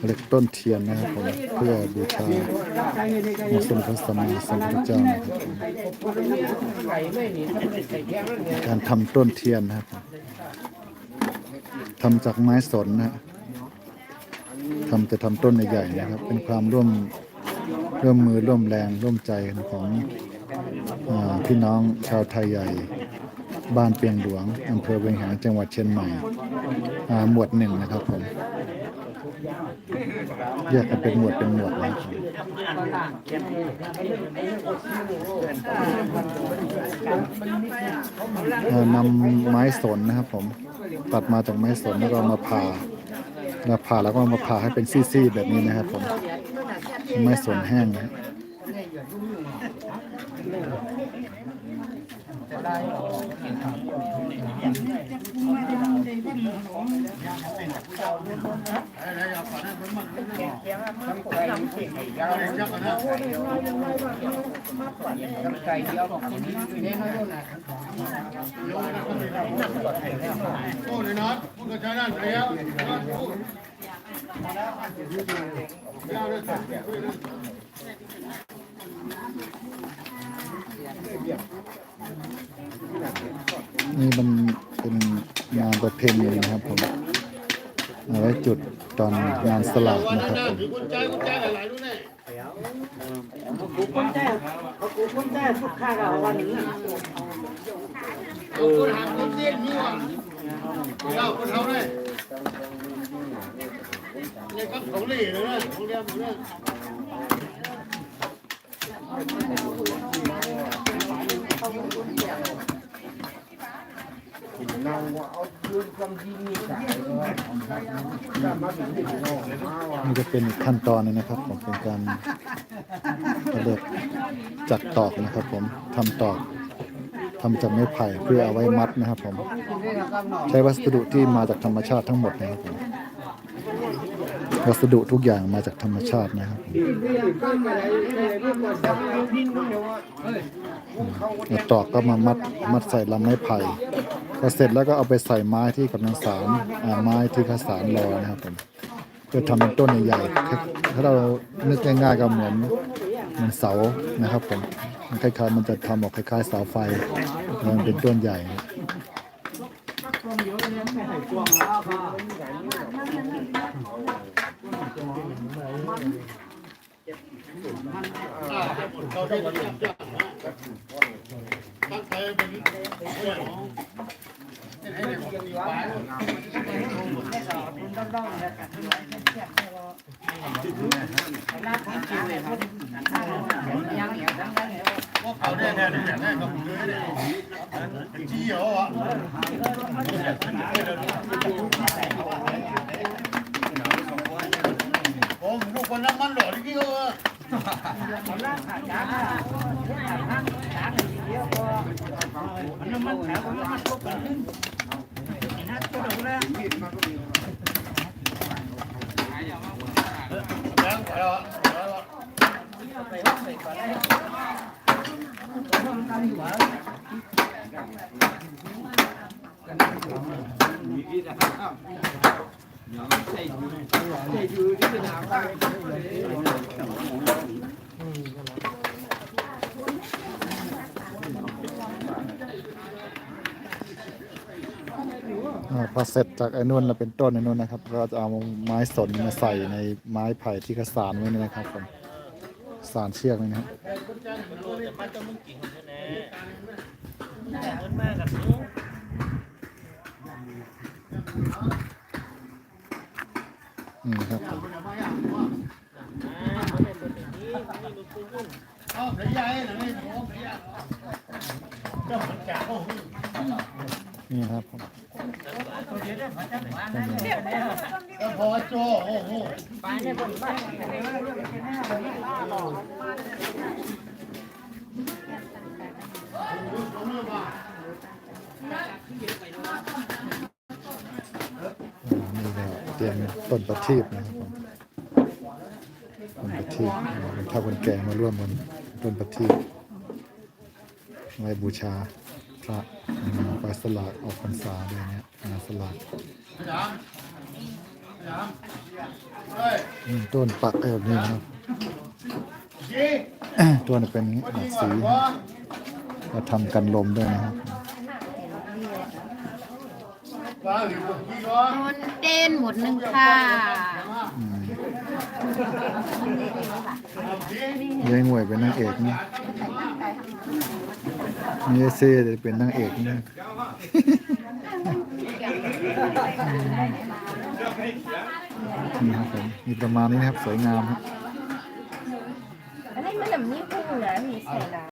เหล็กต้นเทียนนะครับผมเพื่อบูชาองค์สมเด็จพระสัมมาสัมพุทธเจ้านะครับการทำต้นเทียนนะครับทำจากไม้สนนะจะทำต้นใหญ่ๆนะครับเป็นความร่วมมือร่วมแรงร่วมใจของพี่น้องชาวไทยใหญ่บ้านเปียงหลวงอำเภอเวียงหางจังหวัดเชียงใหม่หมวดหนึ่งนะครับผมแยกกันเป็นหมวดแล้วนำไม้สนนะครับผมตัดมาจากไม้สนแล้วก็มาผ่าแล้วก็มาผ่าให้เป็นซี่ๆแบบนี้นะครับผมไม้สนแห้งนะนี่มันเป็นงานประเพณีนะครับผมเอาไว้จุดตอนงานสลากนะครับผมคนแท้ทุกข้าเราวันนี้คนหาคนเลี้ยงนี่ว่ะเราคนเท่าไรเนี่ยก็เขาเลี้ยงเลยเขาเลี้ยงเลย นี่จะเป็นขั้นตอนนึงนะครับผมเป็นการเลือกจัดตอกนะครับผมทำตอกทำจากไม้ไผ่เพื่อเอาไว้มัดนะครับผมใช้วัสดุที่มาจากธรรมชาติทั้งหมดนะครับผมวัสดุทุกอย่างมาจากธรรมชาตินะครับตอกก็มามัดใส่ลำไม้ไผ่พอเสร็จแล้วก็เอาไปใส่ไม้ที่กำลังสานไม้ที่เขาสานรอนะครับผมเพื่อทำเป็นต้นใหญ่ๆถ้าเรานึกง่ายๆก็เหมือนเสานะครับผมคล้ายๆมันจะทำออกคล้ายๆเสาไฟมันเป็นต้นใหญ่เขาได้มาจับตั้งใจเป็นเขาได้แน่ๆกับมือเนี่ยจี้เหรอวะผมลูกคนน้ำมันหล่อที่เขาพอเสร็จจากไอ้นุ่นเราเป็นต้นไอ้นุ่นนะครับก็จะเอาไม้สนมาใส่ในไม้ไผ่ที่เขาสานไว้นี่นะครับผมสานเชือกนี่นะครับนี่นะครับนี่ครับผมพอโจ้โอ้โหไปเนี่ยคนบ้านนี่ก็เตรียมต้นประทีปนะครับผมต้นประทีปถ้าคนแก่มาร่วมบนต้นประทีปไว้บูชาพระไปสลากออกพรรษาเลยเนี่ยงานสลาก ต้นปักแบบนี้นะครับตัวนี้เป็นสีเราทำกันลมด้วยนะครับ โดนเต้นหมดหนึ่งค่ะ ยายหมวยเป็นนางเอกนี่มีไอเซ่เป็นนางเอกนี่นี่ครับผมมีประมาณนี้นะครับสวยงามครับ อันนี้มันแบบนี้พุ่งนะมีใส่น้ำ